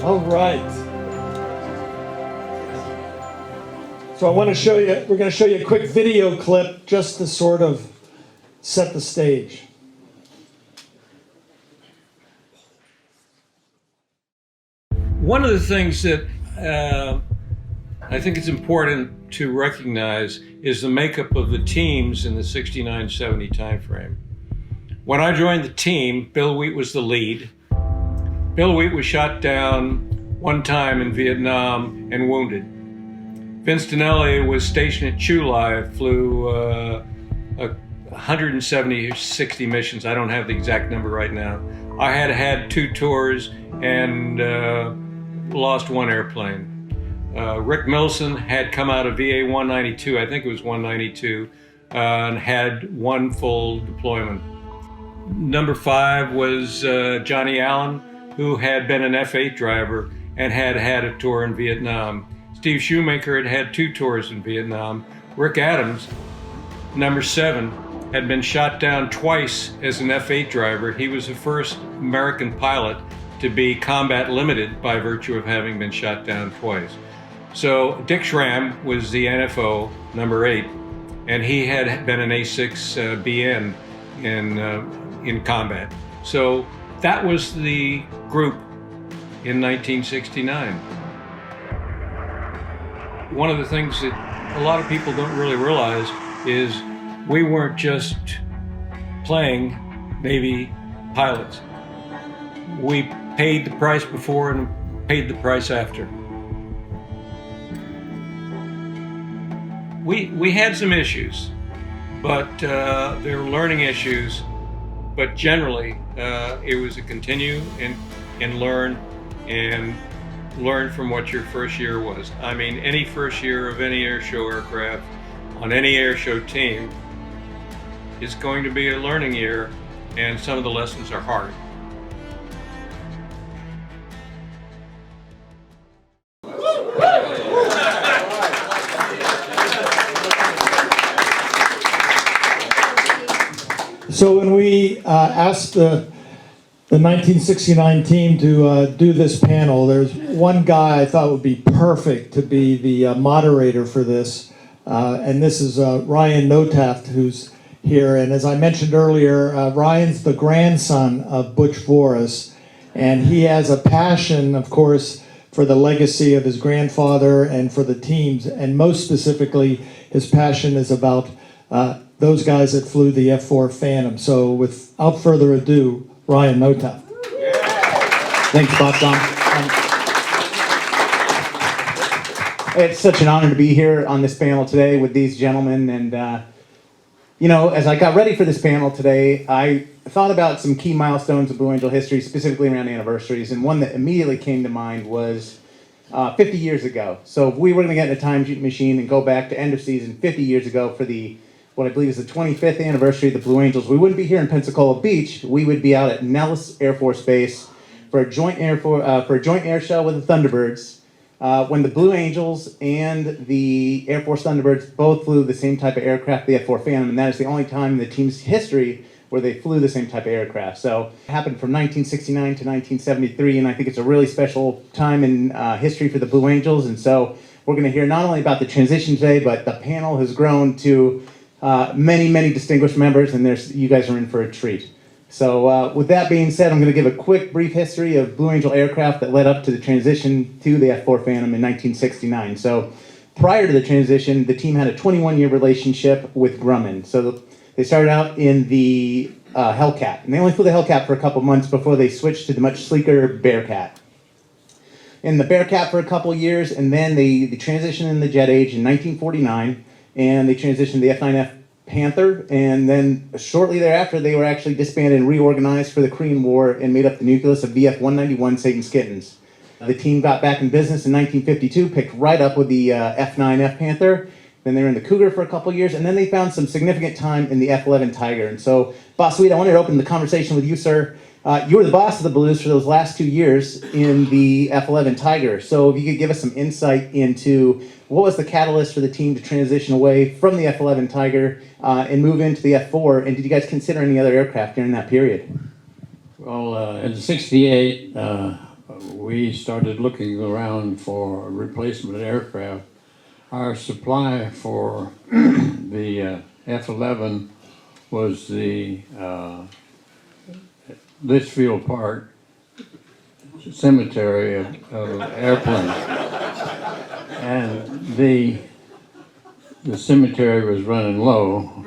All right. So I want to show you, we're going to show you a quick video clip just to sort of set the stage. One of the things that I think it's important to recognize is the makeup of the teams in the 69-70 timeframe. When I joined the team, Bill Wheat was the lead. Bill Wheat was shot down one time in Vietnam and wounded. Vince Dinelli was stationed at Chu Lai, flew 170 or 60 missions. I don't have the exact number right now. I had had 2 tours and lost 1 airplane. Rick Milson had come out of VA 192, I think it was 192, and had 1 full deployment. Number 5 was Johnny Allen, who had been an F8 driver and had had a tour in Vietnam. Steve Shoemaker had had 2 tours in Vietnam. Rick Adams, number 7, had been shot down twice as an F8 driver. He was the first American pilot to be combat limited by virtue of having been shot down twice. So Dick Schramm was the NFO, number 8, and he had been an A6 BN in combat. So that was the group in 1969. One of the things that a lot of people don't really realize is we weren't just playing Navy pilots. We paid the price before and paid the price after. We had some issues, but they were learning issues. But generally, it was a continue and learn from what your first year was. I mean, any first year of any airshow aircraft on any airshow team is going to be a learning year, and some of the lessons are hard. So when we asked the 1969 team to do this panel, there's one guy I thought would be perfect to be the moderator for this, and this is Ryan Notaft, who's here. And as I mentioned earlier, Ryan's the grandson of Butch Voris, and he has a passion, of course, for the legacy of his grandfather and for the teams, and most specifically, his passion is about those guys that flew the F4 Phantom. So without further ado, Ryan Notaft. Thanks, Bob. It's such an honor to be here on this panel today with these gentlemen. And, you know, as I got ready for this panel today, I thought about some key milestones of Blue Angel history, specifically around anniversaries. And one that immediately came to mind was 50 years ago. So if we were going to get in a time machine and go back to end of season 50 years ago for what I believe is the 25th anniversary of the Blue Angels, we wouldn't be here in Pensacola Beach. We would be out at Nellis Air Force Base for a joint air show with the Thunderbirds, when the Blue Angels and the Air Force Thunderbirds both flew the same type of aircraft, the F4 Phantom, and that is the only time in the team's history where they flew the same type of aircraft. So it happened from 1969 to 1973, and I think it's a really special time in history for the Blue Angels. And so we're going to hear not only about the transition today, but the panel has grown to many, many distinguished members, and you guys are in for a treat. So with that being said, I'm going to give a quick, brief history of Blue Angel aircraft that led up to the transition to the F4 Phantom in 1969. So prior to the transition, the team had a 21-year relationship with Grumman. So they started out in the Hellcat, and they only flew the Hellcat for a couple months before they switched to the much sleeker Bearcat. In the Bearcat for a couple years, and then they transitioned in the jet age in 1949, and they transitioned to the F9F Panther, and then shortly thereafter they were actually disbanded and reorganized for the Korean War and made up the nucleus of VF-191 Satan Skittons. The team got back in business in 1952, picked right up with the F9F Panther. Then they were in the Cougar for a couple years, and then they found some significant time in the F11 Tiger. And so, Boss Sweet, I wanted to open the conversation with you, sir. You were the boss of the Blues for those last 2 years in the F11 Tiger. So if you could give us some insight into what was the catalyst for the team to transition away from the F11 Tiger and move into the F4, and did you guys consider any other aircraft during that period? Well, in '68, we started looking around for replacement aircraft. Our supply for the F11 was the Litchfield Park cemetery of airplanes. And the cemetery was running low,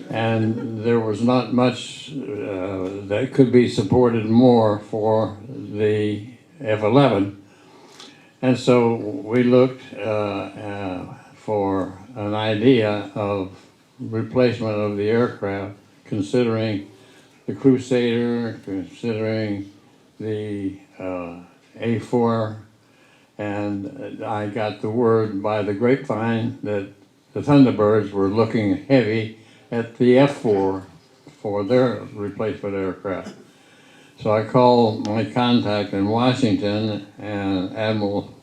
and there was not much that could be supported more for the F11. And so we looked for an idea of replacement of the aircraft, considering the Crusader, considering the A4, and I got the word by the grapevine that the Thunderbirds were looking heavy at the F4 for their replacement aircraft. So I called my contact in Washington, and Admiral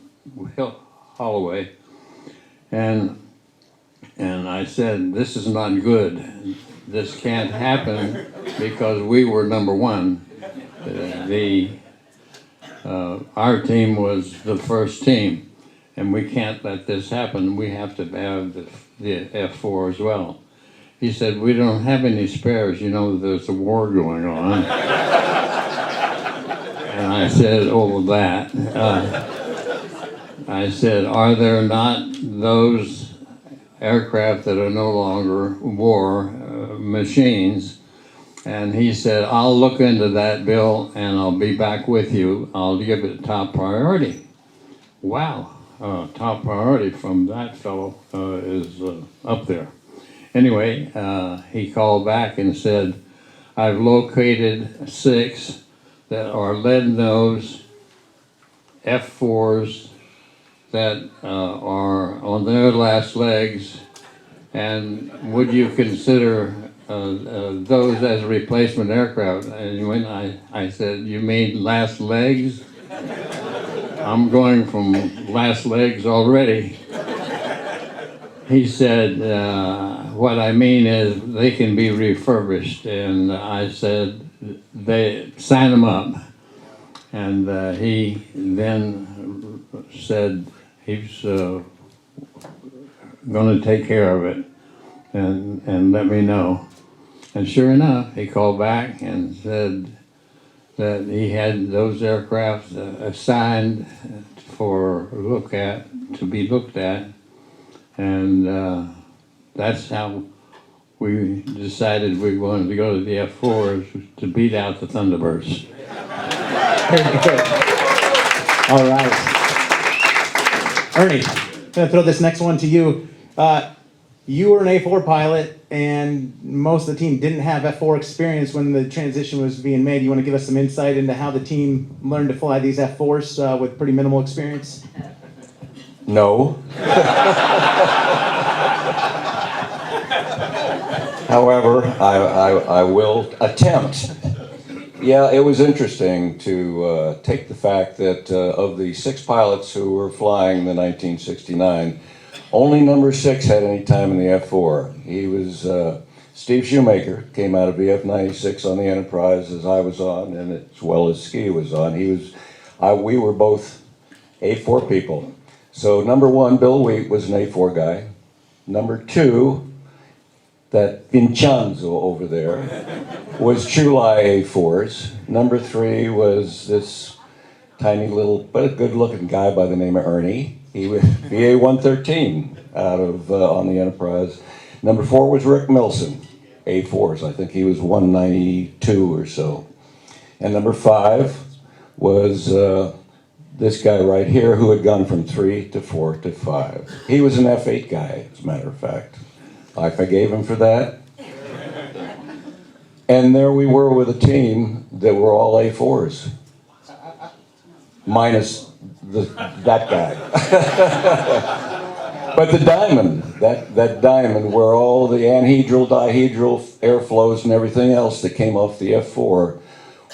Holloway, and I said, this is not good. This can't happen because we were number one. Our team was the first team, and we can't let this happen. We have to have the F4 as well. He said, we don't have any spares. You know, there's a war going on. And I said, oh, that. I said, are there not those aircraft that are no longer war machines? And he said, I'll look into that, Bill, and I'll be back with you. I'll give it top priority. Wow, top priority from that fellow is up there. Anyway, he called back and said, I've located 6 that are lead-nose F4s that are on their last legs, and would you consider those as replacement aircraft? And when I said, you mean last legs? I'm going from last legs already. He said, what I mean is they can be refurbished. And I said, they sign them up. And he then said he's going to take care of it and let me know. And sure enough, he called back and said that he had those aircraft assigned to be looked at, and that's how we decided we wanted to go to the F4s to beat out the Thunderbirds. Very good. All right. Ernie, I'm going to throw this next one to you. You were an A4 pilot, and most of the team didn't have F4 experience when the transition was being made. You want to give us some insight into how the team learned to fly these F4s with pretty minimal experience? No. However, I will attempt. Yeah, it was interesting to take the fact that of the 6 pilots who were flying the 1969, only number 6 had any time in the F4. He was Steve Shoemaker, came out of VF-96 on the Enterprise as I was on, and as well as Ski was on. We were both A4 people. So number 1, Bill Wheat, was an A4 guy. Number 2, that Vincenzo over there, was Chulai A4s. Number 3 was this tiny little, but a good-looking guy by the name of Ernie. He was VA 113 out of on the Enterprise. Number 4 was Rick Milson, A4s. I think he was 192 or so. And number 5 was this guy right here, who had gone from 3 to 4 to 5. He was an F8 guy, as a matter of fact. I forgave him for that. And there we were with a team that were all A4s, minus that guy. But the diamond, that diamond where all the anhedral, dihedral airflows and everything else that came off the F4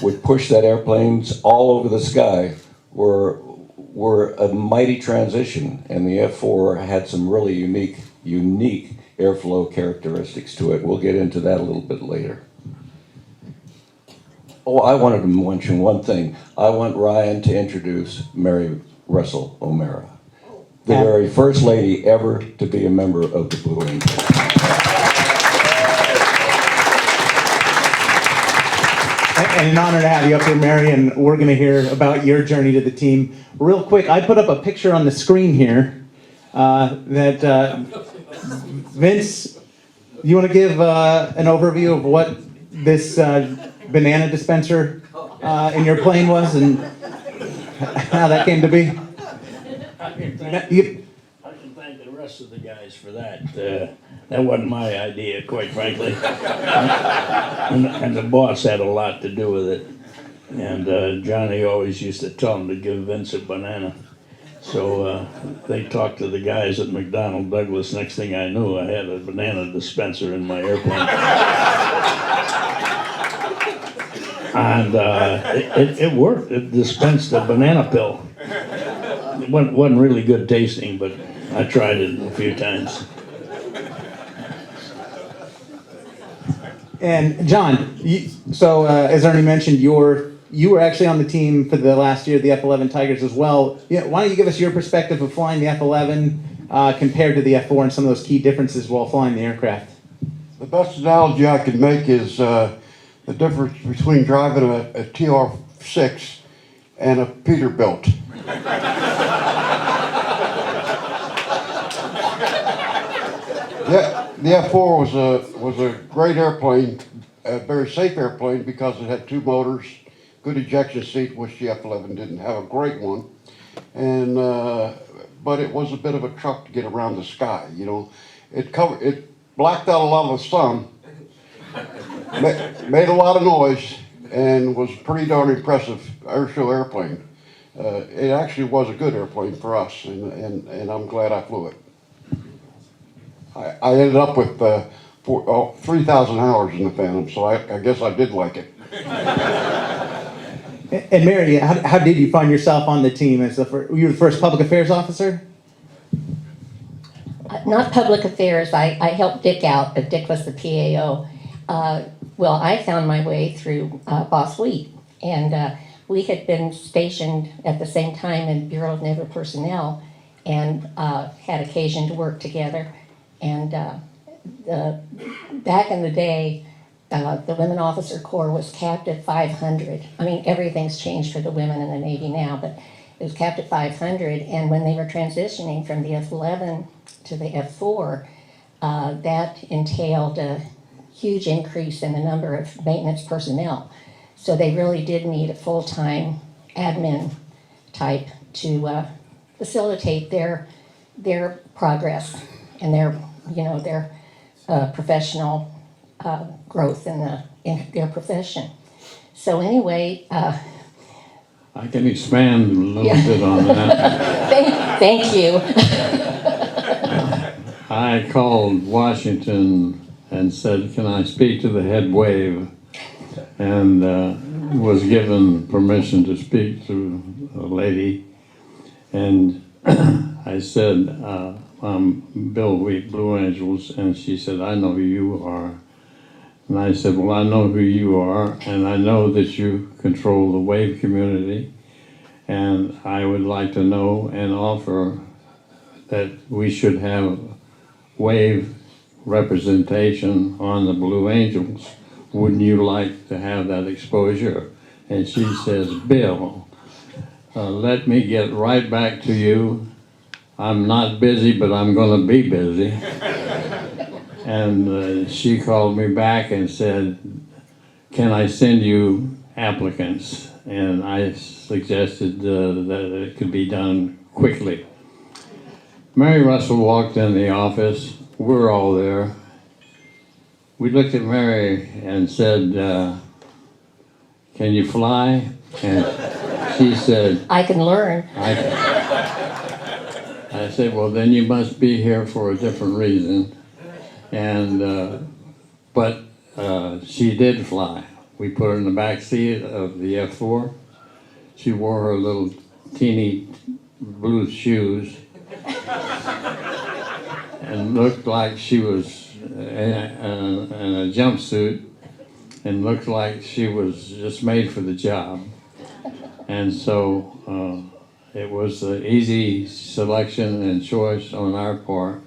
would push that airplanes all over the sky were a mighty transition. And the F4 had some really unique airflow characteristics to it. We'll get into that a little bit later. Oh, I wanted to mention one thing. I want Ryan to introduce Mary Russell O'Mara, the very first lady ever to be a member of the Blue Angels. And an honor to have you up here, Mary, and we're going to hear about your journey to the team. Real quick, I put up a picture on the screen here that Vince, you want to give an overview of what this banana dispenser in your plane was and how that came to be? I can thank the rest of the guys for that. That wasn't my idea, quite frankly. And the boss had a lot to do with it. And Johnny always used to tell him to give Vince a banana. So they talked to the guys at McDonnell Douglas. Next thing I knew, I had a banana dispenser in my airplane. And it worked. It dispensed a banana pill. It wasn't really good tasting, but I tried it a few times. And John, as Ernie mentioned, you were actually on the team for the last year, the F11 Tigers as well. Yeah, why don't you give us your perspective of flying the F11 compared to the F4 and some of those key differences while flying the aircraft? The best analogy I could make is the difference between driving a TR6 and a Peterbilt. Yeah, the F4 was a great airplane, a very safe airplane because it had two motors, good ejection seat, which the F11 didn't have, a great one, and but it was a bit of a truck to get around the sky. You know, it blacked out a lot of the sun, made a lot of noise, and was a pretty darn impressive airshow airplane. It actually was a good airplane for us, and I'm glad I flew it. I ended up with 3,000 hours in the Phantom, so I guess I did like it. And Mary, how did you find yourself on the team? Were you the first public affairs officer? Not public affairs. I helped Dick out, but Dick was the PAO. Well, I found my way through Boss Wheat, and we had been stationed at the same time in Bureau of Naval Personnel and had occasion to work together. And back in the day, the Women Officer Corps was capped at 500. I mean, everything's changed for the women in the Navy now, but it was capped at 500. And when they were transitioning from the F11 to the F4, that entailed a huge increase in the number of maintenance personnel. So they really did need a full-time admin type to facilitate their progress and their professional growth in their profession. So anyway, I can expand a little bit on that. thank you. I called Washington and said, can I speak to the head wave? And was given permission to speak to a lady. And I said, I'm Bill Wheat, Blue Angels. And she said, I know who you are. And I said, well, I know who you are, and I know that you control the wave community. And I would like to know and offer that we should have wave representation on the Blue Angels. Wouldn't you like to have that exposure? And she says, Bill, let me get right back to you. I'm not busy, but I'm going to be busy. And she called me back and said, can I send you applicants? And I suggested that it could be done quickly. Mary Russell walked in the office. We're all there. We looked at Mary and said, can you fly? And she said, I can learn. I said, well, then you must be here for a different reason. And, but she did fly. We put her in the back seat of the F4. She wore her little teeny blue shoes and looked like she was in a jumpsuit. and looked like she was just made for the job. And so it was an easy selection and choice on our part.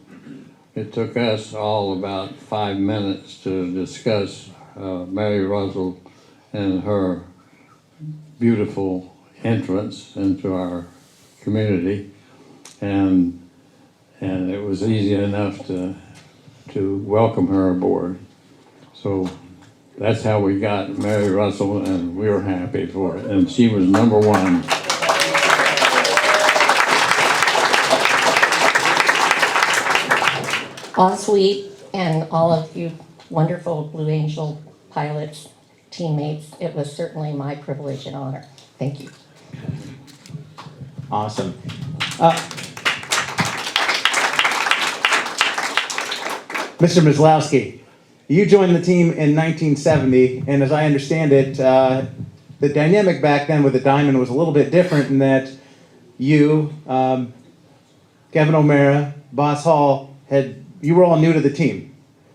It took us all about 5 minutes to discuss Mary Russell and her beautiful entrance into our community, and it was easy enough to welcome her aboard. So that's how we got Mary Russell, and we were happy for it. And she was number one. Osweep and all of you wonderful Blue Angel pilots, teammates, it was certainly my privilege and honor. Thank you. Awesome. Mr. Maslowski, you joined the team in 1970, and as I understand it, the dynamic back then with the Diamond was a little bit different in that you, Kevin O'Mara, Boss Hall, you were all new to the team.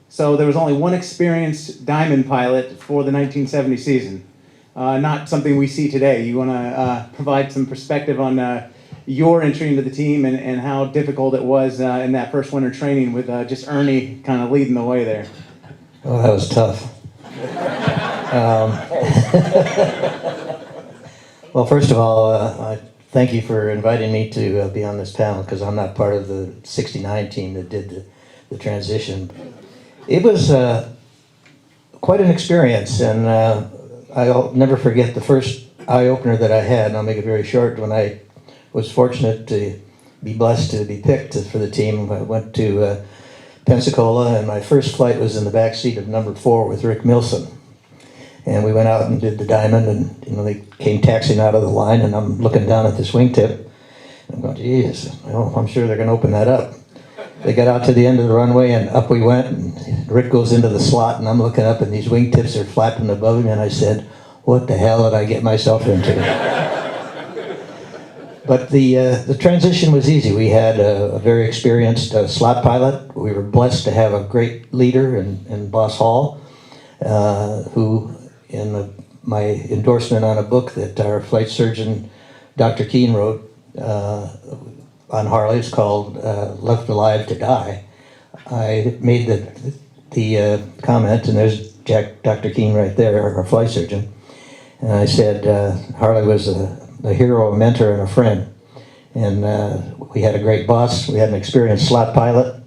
So there was only one experienced Diamond pilot for the 1970 season. Not something we see today. You want to provide some perspective on your entry into the team and how difficult it was in that first winter training with just Ernie kind of leading the way there. Oh, that was tough. Well, first of all, I thank you for inviting me to be on this panel, because I'm not part of the 69 team that did the transition. It was quite an experience, and I'll never forget the first eye-opener that I had, and I'll make it very short. When I was fortunate to be blessed to be picked for the team, I went to Pensacola, and my first flight was in the back seat of number 4 with Rick Milson. And we went out and did the Diamond, and they came taxiing out of the line, and I'm looking down at this wingtip. I'm going, geez, well, I'm sure they're going to open that up. They got out to the end of the runway, and up we went, and Rick goes into the slot, and I'm looking up, and these wingtips are flapping above me, and I said, what the hell did I get myself into? But the transition was easy. We had a very experienced slot pilot. We were blessed to have a great leader in Boss Hall, who, in my endorsement on a book that our flight surgeon, Dr. Keene, wrote on Harley's called Left Alive to Die, I made the comment, and there's Dr. Keene right there, our flight surgeon, and I said Harley was a hero, a mentor, and a friend. And we had a great boss. We had an experienced slot pilot.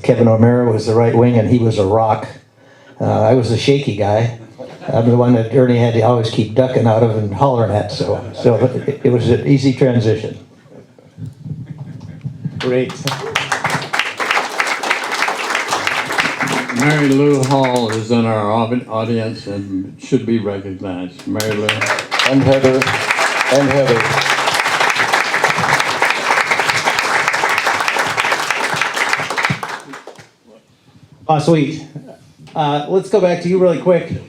Kevin O'Mara was the right wing, and he was a rock. I was the shaky guy. I'm the one that Ernie had to always keep ducking out of and hollering at. So it was an easy transition. Great. Mary Lou Hall is in our audience and should be recognized. Mary Lou. And Heather. And Heather. Sweet. Let's go back to you really quick.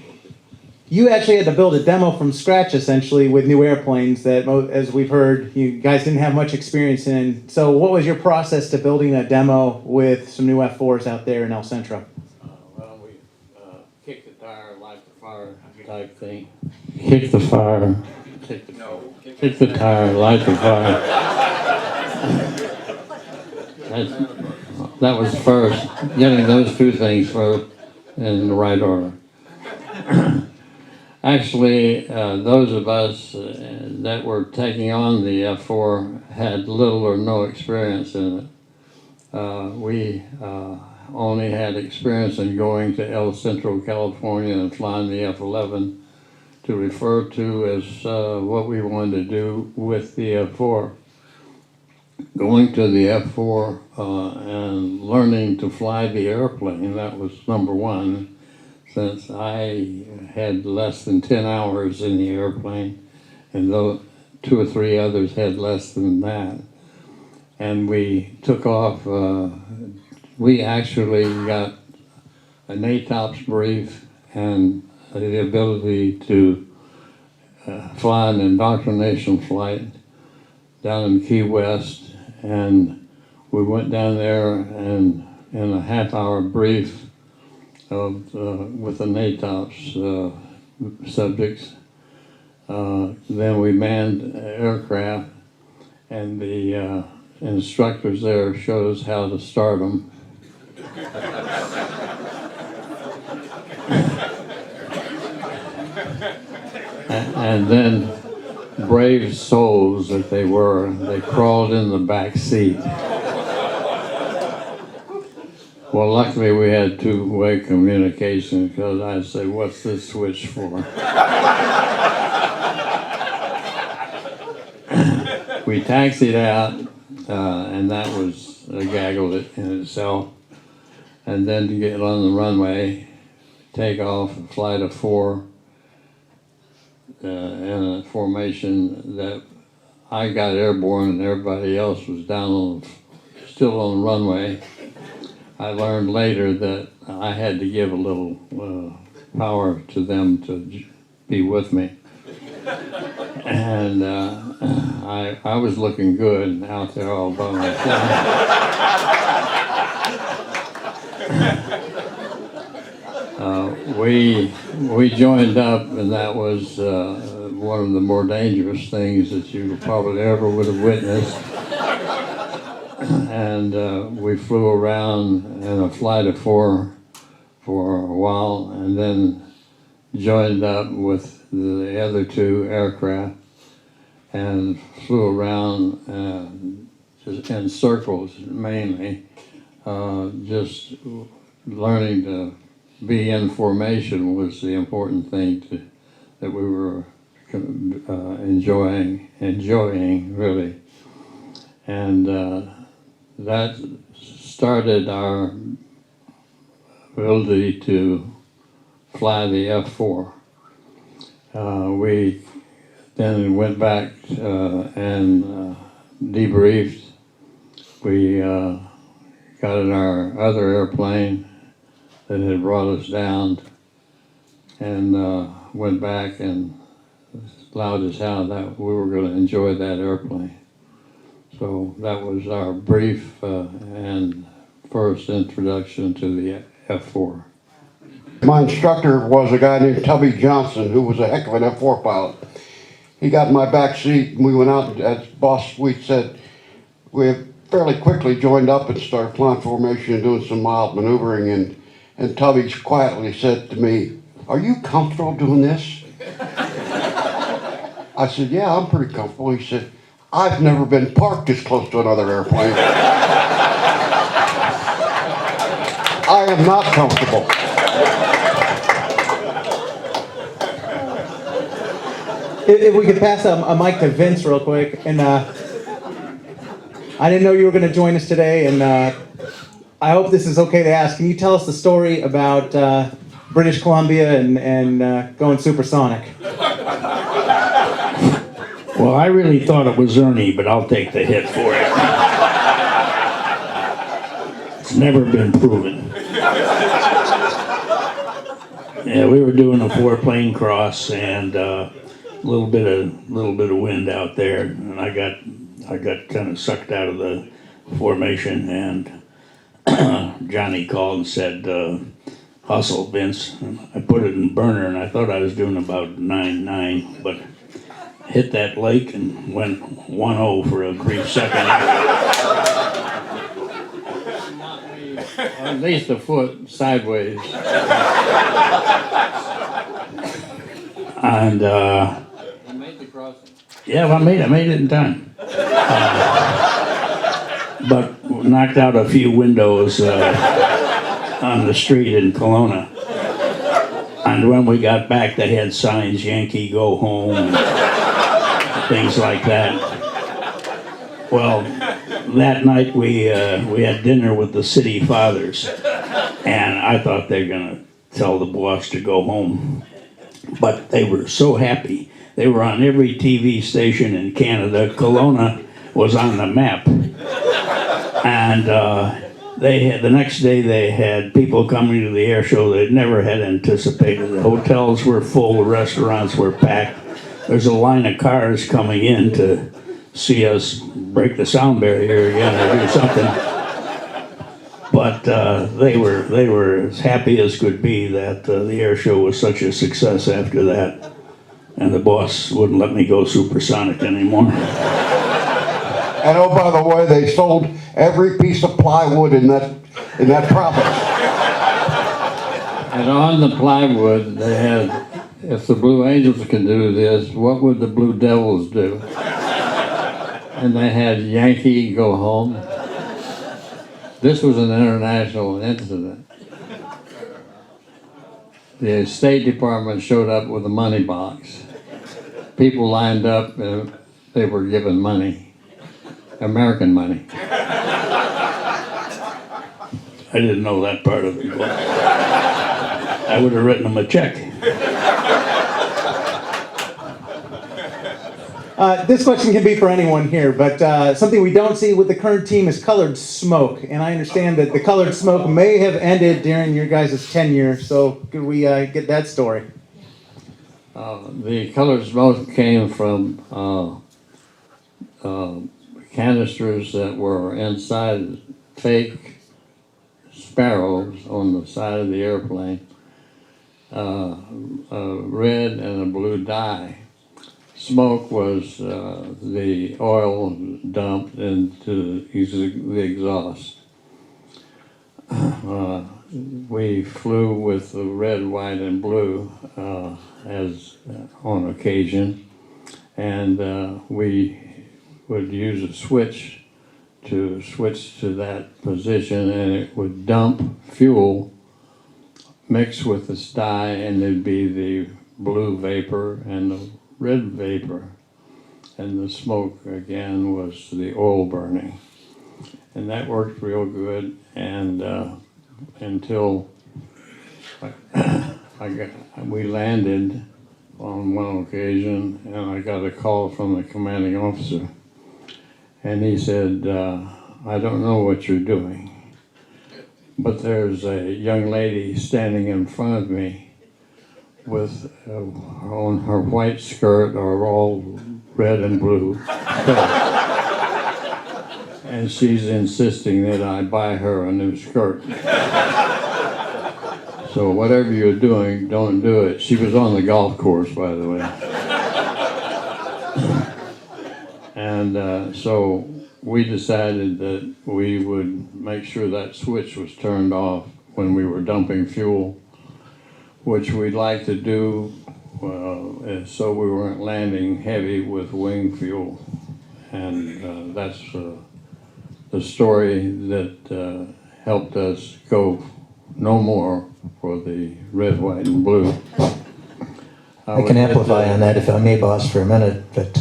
You actually had to build a demo from scratch, essentially, with new airplanes that, as we've heard, you guys didn't have much experience in. So what was your process to building a demo with some new F4s out there in El Centro? Well, we kick the tire, light the fire type thing. Kick the fire. Kick the tire, light the fire. That was first, getting those two things first in the right order. Actually, those of us that were taking on the F4 had little or no experience in it. We only had experience in going to El Centro, California and flying the F11 to refer to as what we wanted to do with the F4. Going to the F4 and learning to fly the airplane, that was number one, since I had less than 10 hours in the airplane, and though 2 or 3 others had less than that. And we took off, we actually got an ATOPS brief and the ability to fly an indoctrination flight down in Key West, and we went down there and in a half-hour brief with the NATOPS subjects. Then we manned aircraft, and the instructors there showed us how to start them. And then, brave souls that they were, they crawled in the back seat. Well, luckily we had two-way communication, because I said, "What's this switch for?" We taxied out, and that was a gaggle in itself. And then to get on the runway, take off, a flight of 4, in a formation that I got airborne and everybody else was down still on the runway. I learned later that I had to give a little power to them to be with me. And I was looking good out there all by myself. We joined up, and that was one of the more dangerous things that you probably ever would have witnessed. And we flew around in a flight of 4 for a while, and then joined up with the other 2 aircraft and flew around just in circles mainly, just learning to be in formation was the important thing that we were enjoying really. And that started our ability to fly the F4. We then went back and debriefed. We got in our other airplane that had brought us down, and went back and allowed us how that we were going to enjoy that airplane. So that was our brief and first introduction to the F4. My instructor was a guy named Tubby Johnson, who was a heck of an F4 pilot. He got in my back seat, and we went out, and as boss suite said, we fairly quickly joined up and started flying formation and doing some mild maneuvering, and Tubby quietly said to me, "Are you comfortable doing this?" I said, "Yeah, I'm pretty comfortable." He said, "I've never been parked this close to another airplane." I am not comfortable. If we could pass a mic to Vince real quick, and I didn't know you were going to join us today, and I hope this is okay to ask. Can you tell us the story about British Columbia and going supersonic? Well, I really thought it was Ernie, but I'll take the hit for it. It's never been proven. Yeah, we were doing a 4-plane cross, and a little bit of wind out there, and I got kind of sucked out of the formation, and Johnny called and said, "Hustle, Vince." And I put it in burner, and I thought I was doing about 9-9, but hit that lake and went 1-0 for a brief second. At least a foot sideways. And You made the crossing. yeah, well, I made it in time. But knocked out a few windows on the street in Kelowna. And when we got back, they had signs, "Yankee, go home," and things like that. Well, that night we had dinner with the city fathers, and I thought they were gonna tell the boss to go home. But they were so happy. They were on every TV station in Canada. Kelowna was on the map. And the next day they had people coming to the air show they'd never had anticipated. The hotels were full, the restaurants were packed. There's a line of cars coming in to see us break the sound barrier again or do something. But they were as happy as could be that the air show was such a success after that, and the boss wouldn't let me go supersonic anymore. And oh, by the way, they sold every piece of plywood in that province. And on the plywood, they had, if the Blue Angels can do this, what would the Blue Devils do? And they had Yankee Go Home. This was an international incident. The State Department showed up with a money box. People lined up and they were given money, American money. I didn't know that part of it, but I would have written them a check. This question can be for anyone here, but something we don't see with the current team is colored smoke. And I understand that the colored smoke may have ended during your guys' tenure, so could we get that story? The colored smoke came from canisters that were inside fake sparrows on the side of the airplane, a red and a blue dye. Smoke was the oil dumped into the exhaust. We flew with the red, white, and blue as on occasion, and we would use a switch to that position, and it would dump fuel mixed with this dye, and there'd be the blue vapor and the red vapor, and the smoke again was the oil burning, and that worked real good. And until we landed on one occasion, and I got a call from the commanding officer, and he said, "I don't know what you're doing, but there's a young lady standing in front of me with on her white skirt or all red and blue and she's insisting that I buy her a new skirt. So whatever you're doing, don't do it." She was on the golf course, by the way. And so we decided that we would make sure that switch was turned off when we were dumping fuel, which we'd like to do so we weren't landing heavy with wing fuel. And that's the story that helped us go no more for the red, white, and blue. I can amplify on that if I may, boss, for a minute, but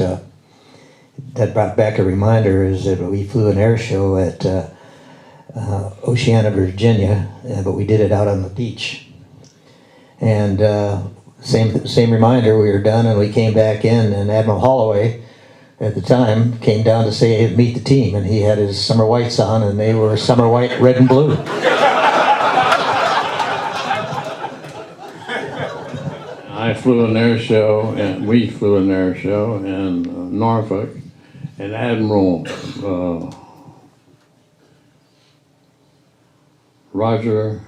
that brought back a reminder is that we flew an air show at Oceana, Virginia, but we did it out on the beach. And same reminder, we were done and we came back in, and Admiral Holloway at the time came down to say meet the team, and he had his summer whites on, and they were summer white, red and blue. I flew an air show, and we flew an air show in Norfolk, and Admiral Roger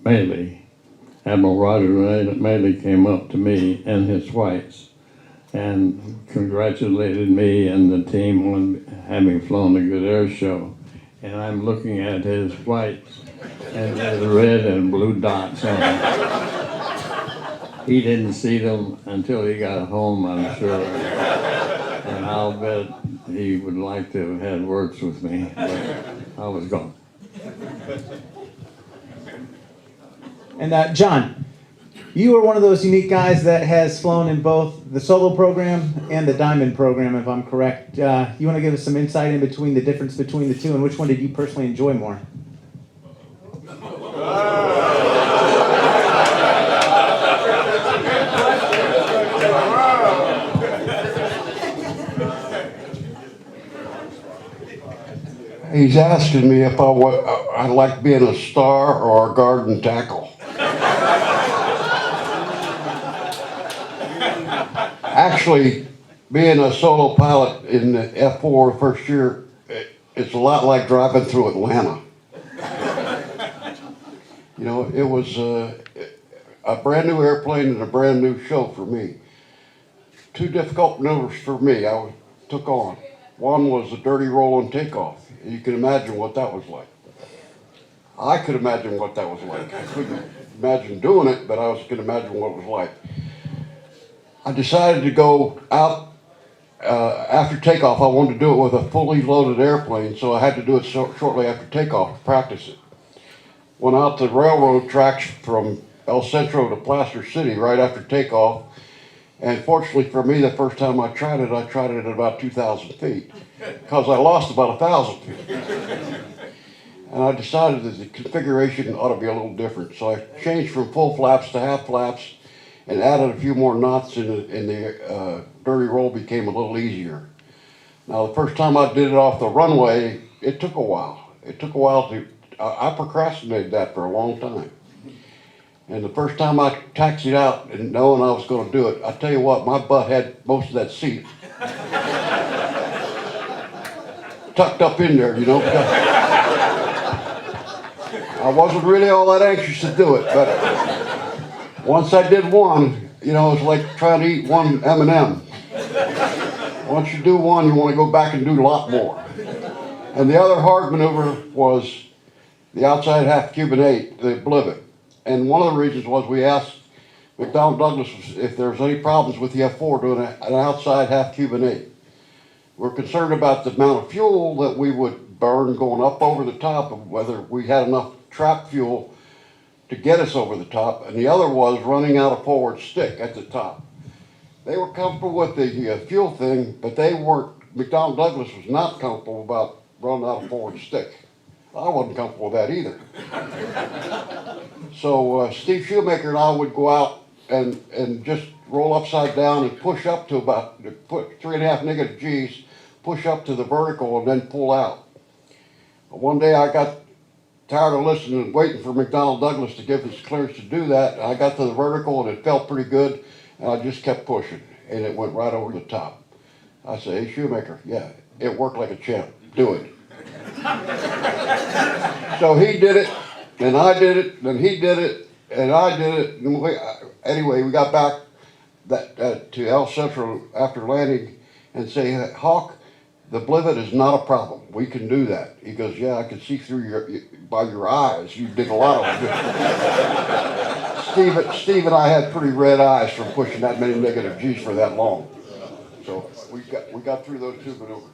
Maley came up to me in his whites and congratulated me and the team on having flown a good air show. And I'm looking at his whites, and there's red and blue dots on them. He didn't see them until he got home, I'm sure. And I'll bet he would like to have had words with me, but I was gone. And John, you are one of those unique guys that has flown in both the solo program and the diamond program, if I'm correct. You want to give us some insight in between the difference between the two, and which one did you personally enjoy more? He's asking me if I like being a star or a garden tackle. Actually, being a solo pilot in the F4 first year, it's a lot like driving through Atlanta. You know, it was a brand new airplane and a brand new show for me. Two difficult maneuvers for me took on. One was a dirty roll on takeoff. You can imagine what that was like. I could imagine what that was like. I couldn't imagine doing it, but I could imagine what it was like. I decided to go out after takeoff. I wanted to do it with a fully loaded airplane, so I had to do it shortly after takeoff to practice it. Went out to railroad tracks from El Centro to Placer City right after takeoff. And fortunately for me, the first time I tried it at about 2,000 feet because I lost about 1,000 feet. And I decided that the configuration ought to be a little different. So I changed from full flaps to half flaps and added a few more knots in the dirty roll became a little easier. Now, the first time I did it off the runway, it took a while. I procrastinated that for a long time. And the first time I taxied out and knowing I was going to do it, I tell you what, my butt had most of that seat tucked up in there, you know. I wasn't really all that anxious to do it, but once I did one, you know, it's like trying to eat one M&M. Once you do one, you want to go back and do a lot more. And the other hard maneuver was the outside half Cuban 8, the blivet. And one of the reasons was we asked McDonnell Douglas if there was any problems with the F4 doing an outside half Cuban 8. We're concerned about the amount of fuel that we would burn going up over the top, of whether we had enough trap fuel to get us over the top. And the other was running out of forward stick at the top. They were comfortable with the fuel thing, but they weren't. McDonnell Douglas was not comfortable about running out of forward stick. I wasn't comfortable with that either. So Steve Shoemaker and I would go out and just roll upside down and push up to put 3.5 negative G's, push up to the vertical and then pull out. One day I got tired of listening and waiting for McDonnell Douglas to give us clearance to do that. I got to the vertical and it felt pretty good, and I just kept pushing, and it went right over the top. I said, hey, Shoemaker, yeah, it worked like a champ. Do it. So he did it, and I did it, and he did it, and I did it. And anyway, we got back to El Centro after landing and say, Hawk, the blivet is not a problem. We can do that. He goes, yeah, I can see through by your eyes. You did a lot of it. Steve and I had pretty red eyes from pushing that many negative G's for that long. So we got through those two maneuvers.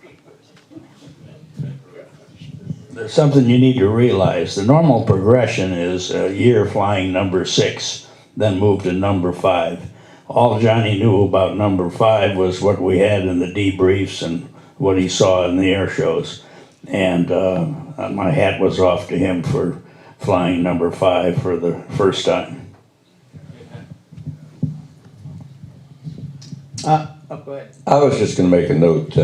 There's something you need to realize. The normal progression is a year flying number 6, then move to number 5. All Johnny knew about number 5 was what we had in the debriefs and what he saw in the air shows. And my hat was off to him for flying number 5 for the first time. Go ahead. I was just going to make a note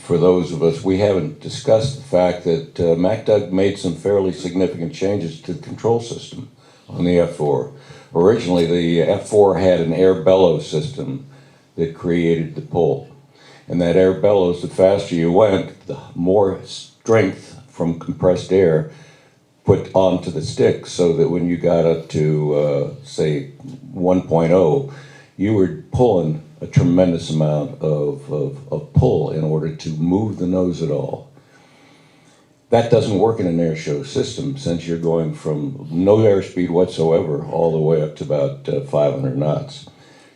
for those of us, we haven't discussed the fact that MacDoug made some fairly significant changes to the control system on the F4. Originally, the F4 had an air bellows system that created the pull. And that air bellows, the faster you went, the more strength from compressed air put onto the stick, so that when you got up to, say, 1.0, you were pulling a tremendous amount of pull in order to move the nose at all. That doesn't work in an air show system, since you're going from no airspeed whatsoever all the way up to about 500 knots.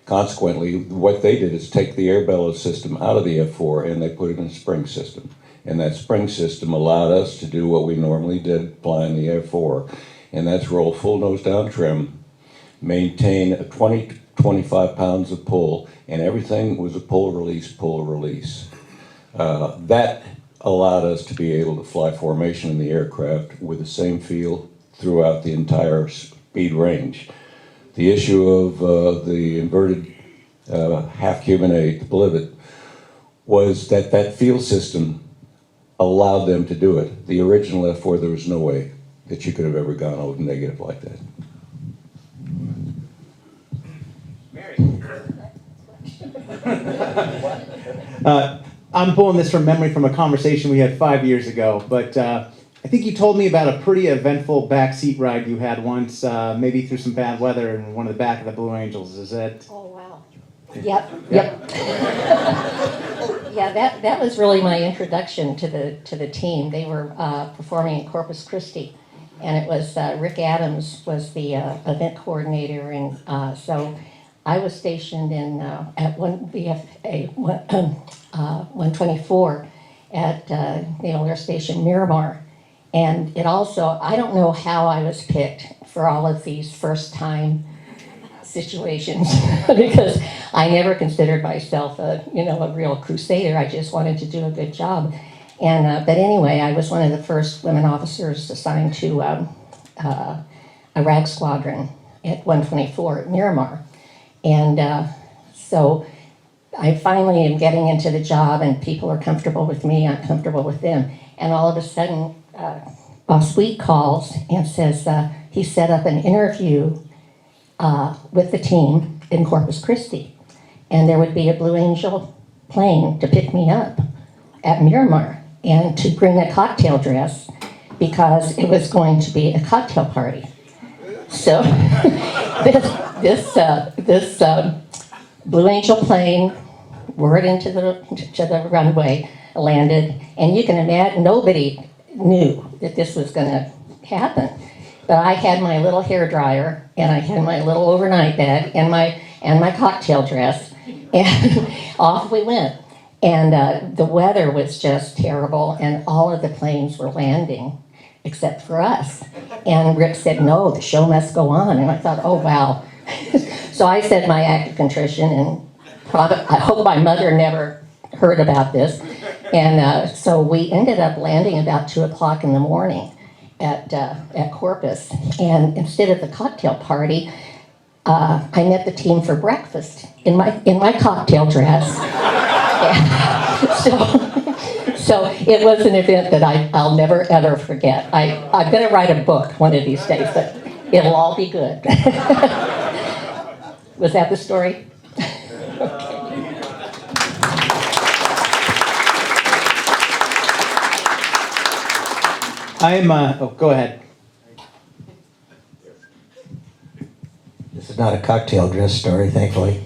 Consequently, what they did is take the air bellows system out of the F4 and they put it in a spring system. And that spring system allowed us to do what we normally did flying the F4, and that's roll full nose down trim, maintain a 20 to 25 pounds of pull, and everything was a pull release, pull release. That allowed us to be able to fly formation in the aircraft with the same feel throughout the entire speed range. The issue of the inverted half Cuban 8, the blivet, was that that field system allowed them to do it. The original F4, there was no way that you could have ever gone over negative like that. I'm pulling this from memory from a conversation we had 5 years ago, but I think you told me about a pretty eventful backseat ride you had once, maybe through some bad weather in one of the back of the Blue Angels. Is that? Oh, wow. Yep. Yeah, that was really my introduction to the team. They were performing in Corpus Christi, and it was Rick Adams was the event coordinator, and so I was stationed in at VFA 124 at Naval Air Station Miramar, and it also, I don't know how I was picked for all of these first time situations because I never considered myself a real crusader. I just wanted to do a good job, and but anyway, I was one of the first women officers assigned to a RAG squadron at 124 at Miramar, and so I finally am getting into the job, and people are comfortable with me. I'm comfortable with them, and all of a sudden, Boss Wheat calls and says he set up an interview with the team in Corpus Christi, and there would be a Blue Angel plane to pick me up at Miramar and to bring a cocktail dress because it was going to be a cocktail party. So this Blue Angel plane whirred into the runway, landed, and you can imagine nobody knew that this was going to happen. But I had my little hair dryer, and I had my little overnight bag, and my cocktail dress, and off we went. And the weather was just terrible, and all of the planes were landing, except for us. And Rick said, "No, the show must go on." And I thought, "Oh wow!" So I said my act of contrition, and I hope my mother never heard about this. And so we ended up landing about 2:00 in the morning at Corpus, and instead of the cocktail party, I met the team for breakfast in my cocktail dress. So it was an event that I'll never ever forget. I'm going to write a book one of these days, but it'll all be good. Was that the story? Go ahead. This is not a cocktail dress story, thankfully.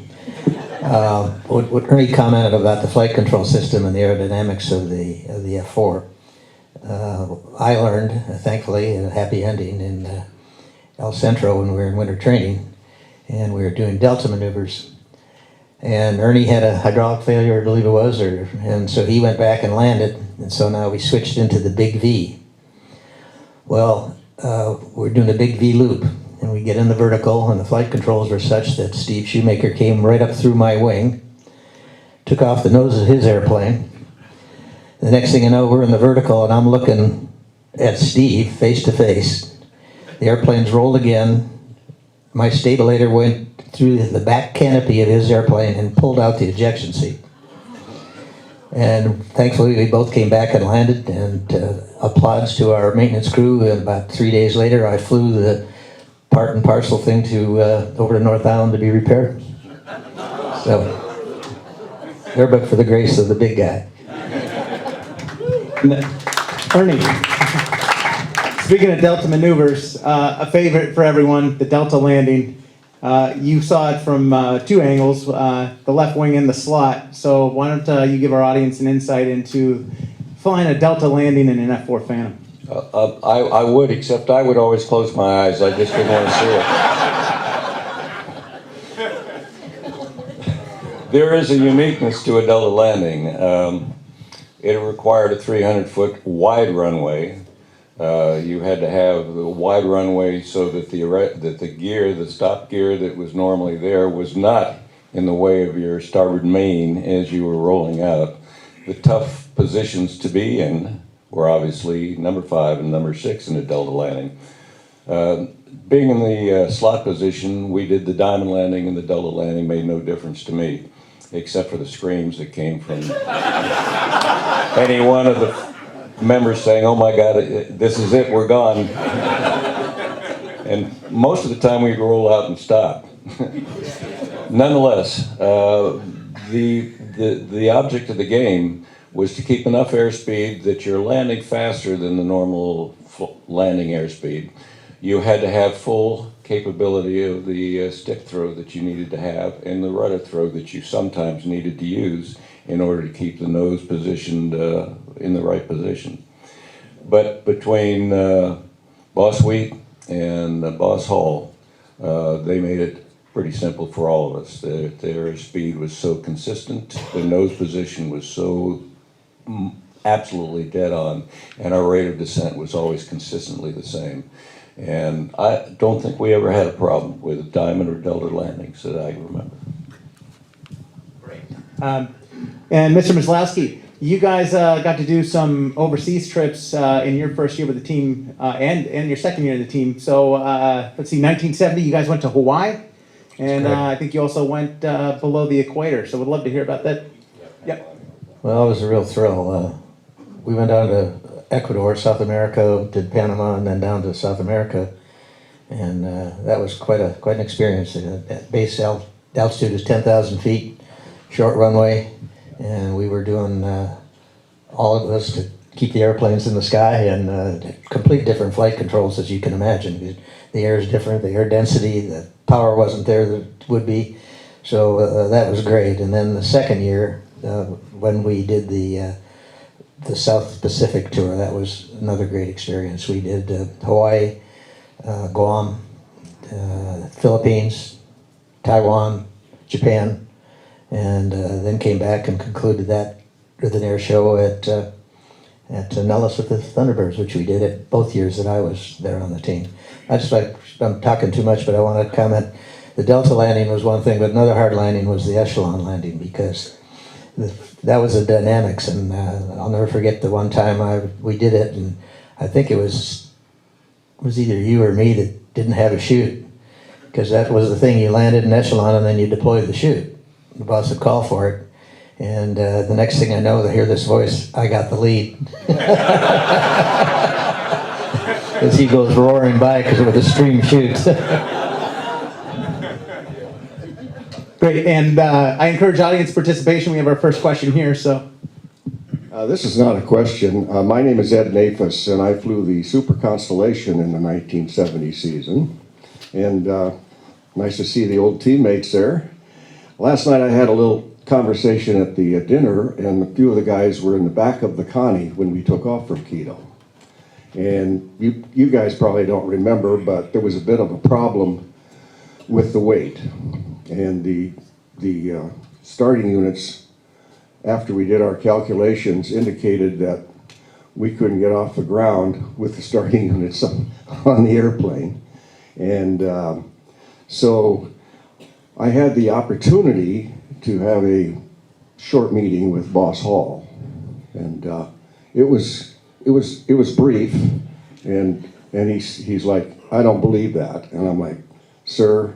What Ernie commented about the flight control system and the aerodynamics of the F4, I learned, thankfully, a happy ending in El Centro when we were in winter training, and we were doing delta maneuvers. And Ernie had a hydraulic failure, I believe it was, and so he went back and landed, and so now we switched into the big V. Well, we're doing a big V loop, and we get in the vertical, and the flight controls were such that Steve Shoemaker came right up through my wing, took off the nose of his airplane. The next thing you know, we're in the vertical, and I'm looking at Steve face to face. The airplane's rolled again. My stabilator went through the back canopy of his airplane and pulled out the ejection seat. And thankfully, we both came back and landed, and applauds to our maintenance crew. And about 3 days later, I flew the part and parcel thing to over to North Island to be repaired. So, there but for the grace of the big guy. Ernie, speaking of delta maneuvers, a favorite for everyone, the delta landing. You saw it from two angles, the left wing and the slot. So why don't you give our audience an insight into flying a delta landing in an F4 Phantom? I would, except I would always close my eyes. I just didn't want to see it. There is a uniqueness to a delta landing. It required a 300-foot wide runway. You had to have the wide runway so that the gear, the stop gear that was normally there, was not in the way of your starboard main as you were rolling out. The tough positions to be in were obviously number 5 and number 6 in a delta landing. Being in the slot position, we did the diamond landing, and the delta landing made no difference to me, except for the screams that came from any one of the members saying, "Oh my God, this is it, we're gone." And most of the time we'd roll out and stop. Nonetheless, the object of the game was to keep enough airspeed that you're landing faster than the normal landing airspeed. You had to have full capability of the stick throw that you needed to have and the rudder throw that you sometimes needed to use in order to keep the nose positioned in the right position. But between Boss Wheat and Boss Hall, they made it pretty simple for all of us. Their speed was so consistent, their nose position was so absolutely dead on, and our rate of descent was always consistently the same. And I don't think we ever had a problem with diamond or delta landings that I remember. And Mr. Maslowski, you guys got to do some overseas trips in your first year with the team and your second year of the team. So let's see, 1970, you guys went to Hawaii, and I think you also went below the equator. So we'd love to hear about that. Yep. Well, it was a real thrill. We went down to Ecuador, South America, did Panama, and then down to South America, and that was quite an experience. At base altitude is 10,000 feet, short runway, and we were doing all of this to keep the airplanes in the sky, and complete different flight controls as you can imagine. The air is different, the air density, the power wasn't there that it would be, so that was great. And then the second year, when we did the South Pacific tour, that was another great experience. We did Hawaii, Guam, Philippines, Taiwan, Japan, and then came back and concluded that with an air show at Nellis with the Thunderbirds, which we did at both years that I was there on the team. I'm talking too much, but I want to comment. The Delta landing was one thing, but another hard landing was the Echelon landing, because that was the dynamics, and I'll never forget the one time we did it, and I think it was either you or me that didn't have a chute, because that was the thing. You landed in Echelon and then you deployed the chute. The boss would call for it, and the next thing I know, I hear this voice, "I got the lead." As he goes roaring by because of the stream chutes. Great, and I encourage audience participation. We have our first question here, so. This is not a question. My name is Ed Nafis, and I flew the Super Constellation in the 1970 season. And nice to see the old teammates there. Last night I had a little conversation at the dinner, and a few of the guys were in the back of the Connie when we took off from Quito. And you guys probably don't remember, but there was a bit of a problem with the weight. And the starting units, after we did our calculations, indicated that we couldn't get off the ground with the starting units on the airplane. And so I had the opportunity to have a short meeting with Boss Hall, and it was brief, and he's like, "I don't believe that," and I'm like, "Sir,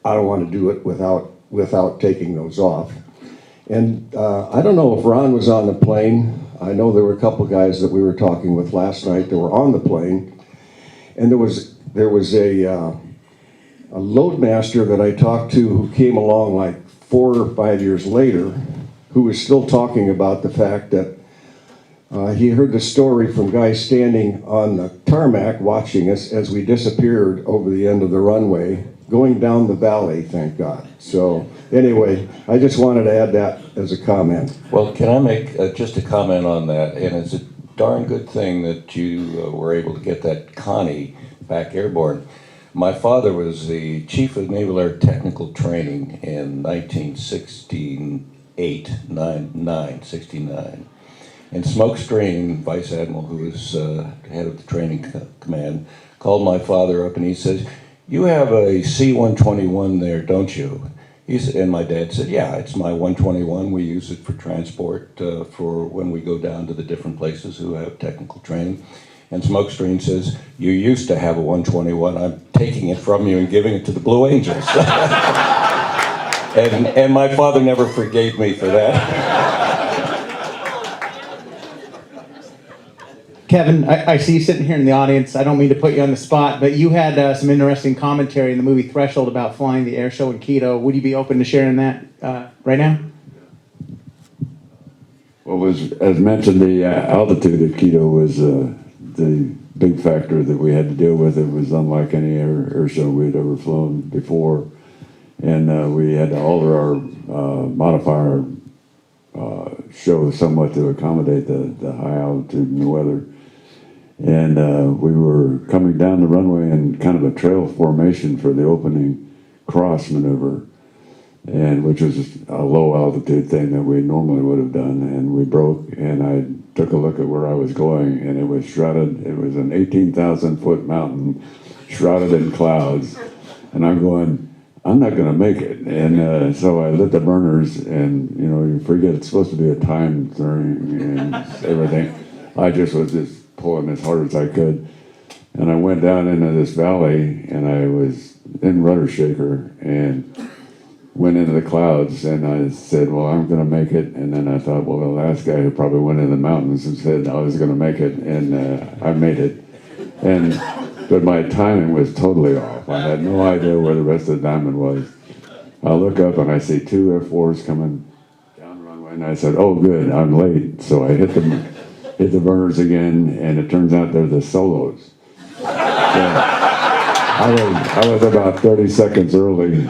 I don't want to do it without taking those off." And I don't know if Ron was on the plane. I know there were a couple guys that we were talking with last night that were on the plane, and there was a loadmaster that I talked to who came along like 4 or 5 years later, who was still talking about the fact that he heard the story from guys standing on the tarmac watching us as we disappeared over the end of the runway, going down the valley, thank God. So anyway, I just wanted to add that as a comment. Well, can I make just a comment on that? And it's a darn good thing that you were able to get that Connie back airborne. My father was the chief of Naval Air Technical Training in 1969. And Smokescreen, Vice Admiral, who was head of the training command, called my father up and he says, "You have a C-121 there, don't you?" And my dad said, "Yeah, it's my 121. We use it for transport for when we go down to the different places who have technical training." And Smokescreen says, "You used to have a 121. I'm taking it from you and giving it to the Blue Angels." and my father never forgave me for that. Kevin, I see you sitting here in the audience. I don't mean to put you on the spot, but you had some interesting commentary in the movie Threshold about flying the air show in Quito. Would you be open to sharing that right now? What was, as mentioned, the altitude at Quito was the big factor that we had to deal with. It was unlike any air show we'd ever flown before. And we had to alter our, modify our show somewhat to accommodate the high altitude and the weather. And we were coming down the runway in kind of a trail formation for the opening cross maneuver, and which was a low altitude thing that we normally would have done. And we broke, and I took a look at where I was going, and it was shrouded. It was an 18,000 foot mountain shrouded in clouds, and I'm going, I'm not going to make it. And so I lit the burners, and you know, you forget it's supposed to be a time thing and everything. I just was pulling as hard as I could, and I went down into this valley, and I was in rudder shaker and went into the clouds, and I said, well, I'm going to make it. And then I thought, well, the last guy who probably went in the mountains and said I was going to make it, and I made it. But my timing was totally off. I had no idea where the rest of the diamond was. I look up and I see two F4s coming down the runway, and I said, oh, good, I'm late. So I hit the burners again, and it turns out they're the solos. So I was about 30 seconds early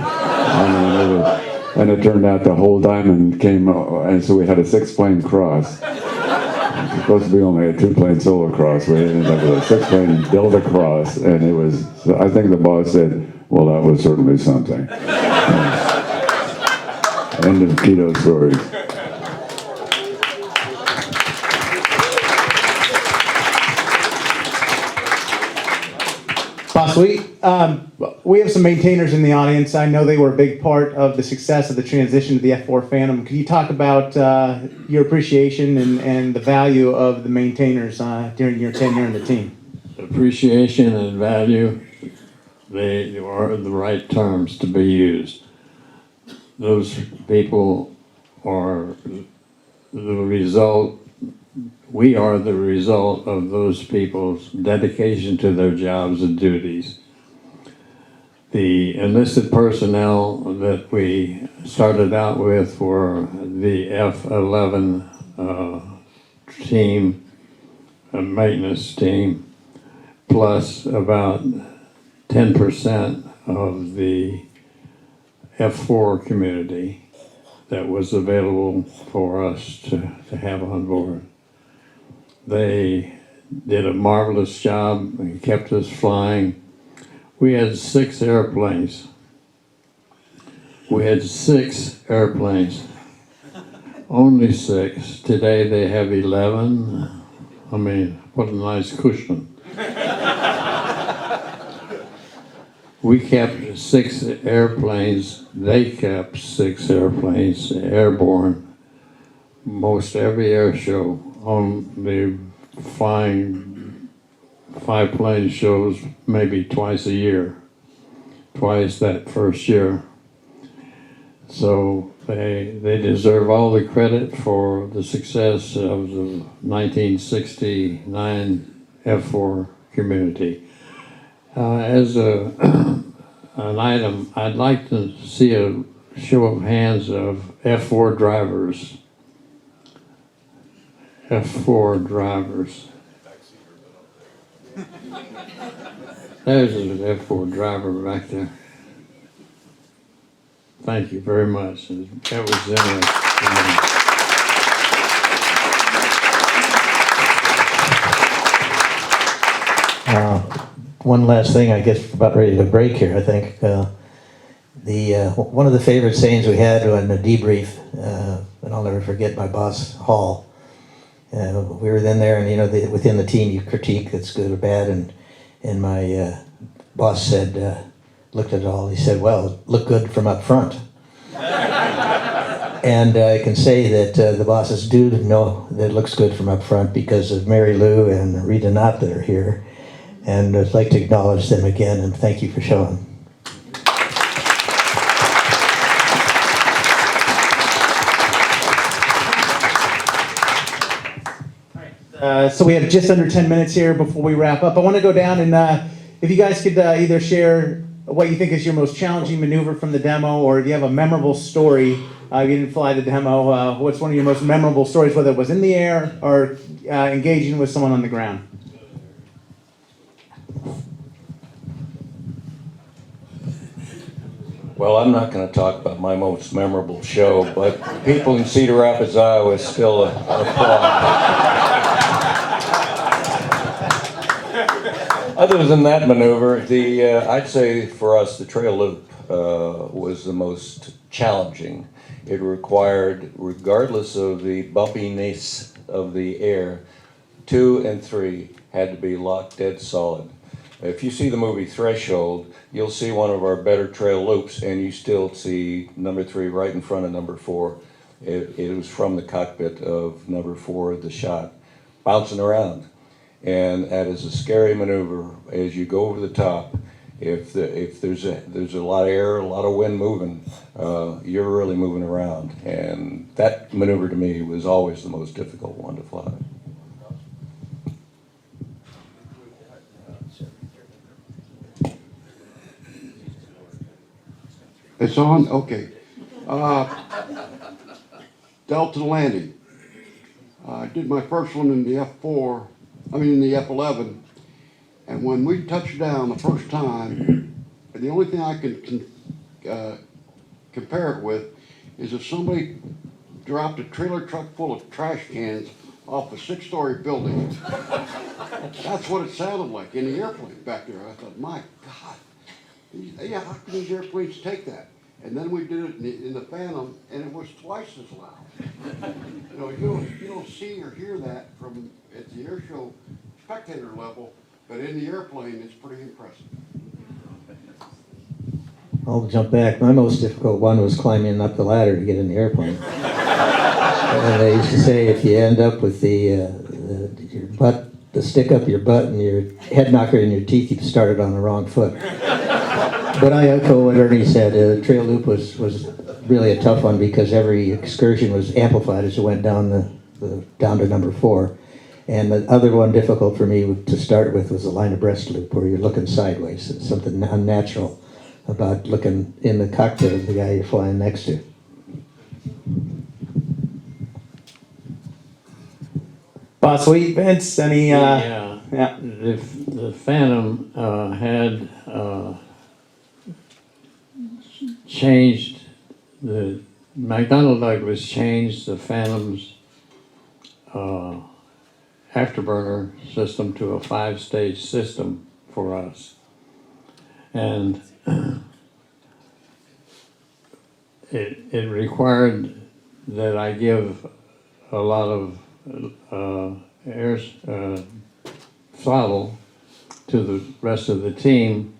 on the maneuver, and it turned out the whole diamond came, and so we had a 6-plane cross. It was supposed to be only a 2-plane solo cross. We ended up with a 6-plane delta cross, and it was, I think the boss said, well, that was certainly something. End of Quito stories. Boss, we have some maintainers in the audience. I know they were a big part of the success of the transition to the F4 Phantom. Can you talk about your appreciation and the value of the maintainers during your tenure in the team? Appreciation and value, they are the right terms to be used. Those people are the result. We are the result of those people's dedication to their jobs and duties. The enlisted personnel that we started out with were the F11 team, a maintenance team, plus about 10% of the F4 community that was available for us to have on board. They did a marvelous job and kept us flying. We had 6 airplanes. We had 6 airplanes. Only 6. Today they have 11. I mean, what a nice cushion. We kept 6 airplanes. They kept 6 airplanes airborne. Most every air show on the flying 5-plane shows maybe twice a year, twice that first year. So they deserve all the credit for the success of the 1969 F4 community. As an item, I'd like to see a show of hands of F4 drivers. F4 drivers. There's an F4 driver back there. Thank you very much. That was interesting. One last thing, I guess, about ready to break here. I think one of the favorite sayings we had on the debrief, and I'll never forget my boss Hall. We were then there, and you know, within the team, you critique that's good or bad, and my boss said, looked at it all. He said, "Well, look good from up front." And I can say that the bosses do know that it looks good from up front because of Mary Lou and Rita Knott that are here. And I'd like to acknowledge them again and thank you for showing. So we have just under 10 minutes here before we wrap up. I want to go down and if you guys could either share what you think is your most challenging maneuver from the demo, or do you have a memorable story? You didn't fly the demo. What's one of your most memorable stories, whether it was in the air or engaging with someone on the ground? Well, I'm not going to talk about my most memorable show, but people in Cedar Rapids, Iowa still applaud. Other than that maneuver, I'd say for us the trail loop was the most challenging. It required, regardless of the bumpiness of the air, 2 and 3 had to be locked dead solid. If you see the movie Threshold, you'll see one of our better trail loops, and you still see number 3 right in front of number 4. It was from the cockpit of number 4, the shot, bouncing around. And that is a scary maneuver as you go over the top. If there's a lot of air, a lot of wind moving, you're really moving around. And that maneuver to me was always the most difficult one to fly. It's on? Okay. Delta landing. I did my first one in the in the F11. And when we touched down the first time, the only thing I can compare it with is if somebody dropped a trailer truck full of trash cans off a 6-story building. That's what it sounded like in the airplane back there. I thought, my God, how can these airplanes take that? And then we did it in the Phantom, and it was twice as loud. You don't see or hear that from at the air show spectator level, but in the airplane, it's pretty impressive. I'll jump back. My most difficult one was climbing up the ladder to get in the airplane. And they used to say if you end up with your butt, the stick up your butt and your head knocker in your teeth, you've started on the wrong foot. But I echo what Ernie said. The trail loop was really a tough one because every excursion was amplified as it went down down to number 4. And the other one difficult for me to start with was the line abreast loop where you're looking sideways. It's something unnatural about looking in the cockpit of the guy you're flying next to. Boss Sweet, Vince, any? Yeah. Yeah. The Phantom had changed the McDonnell Douglas changed the Phantom's afterburner system to a 5-stage system for us, and it required that I give a lot of air throttle to the rest of the team,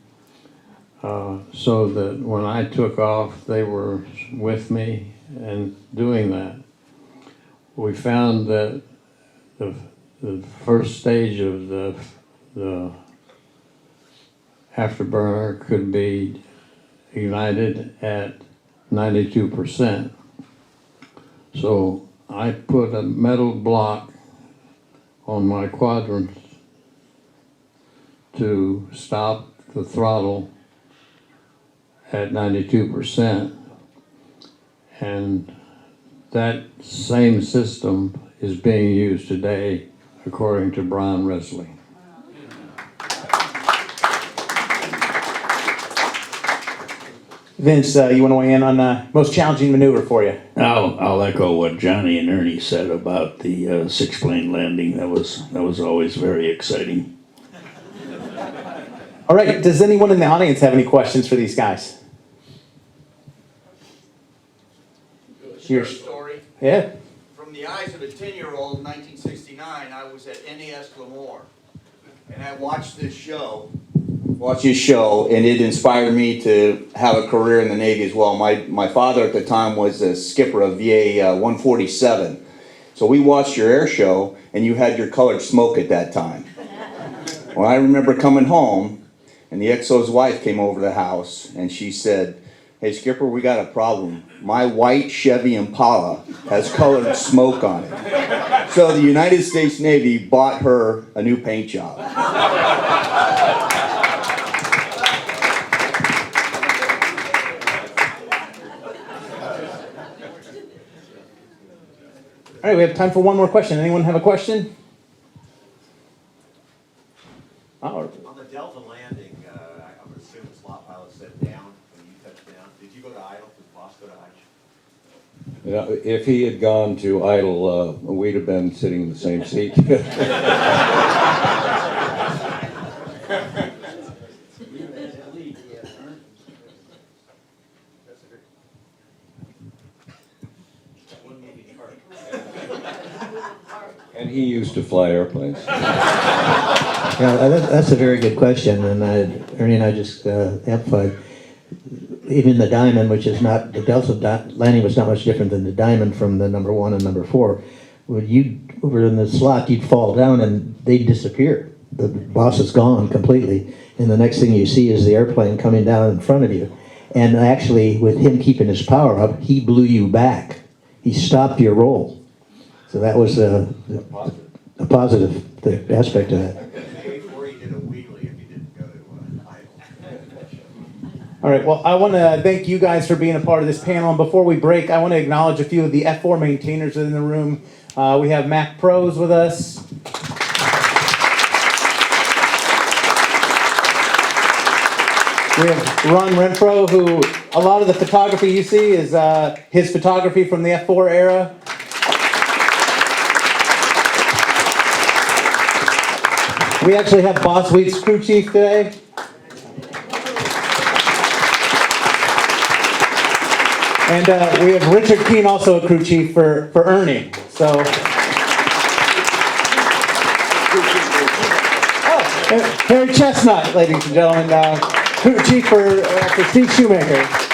so that when I took off, they were with me and doing that. We found that the first stage of the afterburner could be ignited at 92%. So I put a metal block on my quadrant to stop the throttle at 92%, and that same system is being used today according to Brian Risley. Vince, you want to weigh in on the most challenging maneuver for you? I'll echo what Johnny and Ernie said about the 6-plane landing. That was always very exciting. All right, does anyone in the audience have any questions for these guys? Share a story. Yeah. From the eyes of a 10-year-old in 1969, I was at NES Lemoore, and I watched this show, and it inspired me to have a career in the Navy as well. My father at the time was a skipper of VA 147. So we watched your air show, and you had your colored smoke at that time. Well, I remember coming home, and the XO's wife came over the house, and she said, "Hey, Skipper, we got a problem. My white Chevy Impala has colored smoke on it." So the United States Navy bought her a new paint job. right, we have time for one more question. Anyone have a question? Oh, On the Delta landing, I'm assuming slot pilot said down when you touched down. Did you go to idle? Did the boss go to idle? You know, if he had gone to idle, we'd have been sitting in the same seat. And he used to fly airplanes. Yeah, that's a very good question, and Ernie and I just amplified. Even the Diamond, which is not, the Delta landing was not much different than the Diamond from the number 1 and number 4. When you were in the slot, you'd fall down and they'd disappear. The boss is gone completely, and the next thing you see is the airplane coming down in front of you. And actually, with him keeping his power up, he blew you back. He stopped your roll. So that was a positive aspect of that. Maybe before you did a wheelie if you didn't go to idle. all right, well, I want to thank you guys for being a part of this panel. And before we break, I want to acknowledge a few of the F4 maintainers in the room. We have Mac Pros with us. We have Ron Renfro, who a lot of the photography you see is his photography from the F4 era. We actually have Boss Wheat's crew chief today. And we have Richard Keene, also a crew chief for Ernie. So, Harry Chestnut, ladies and gentlemen, crew chief for Steve Shoemaker.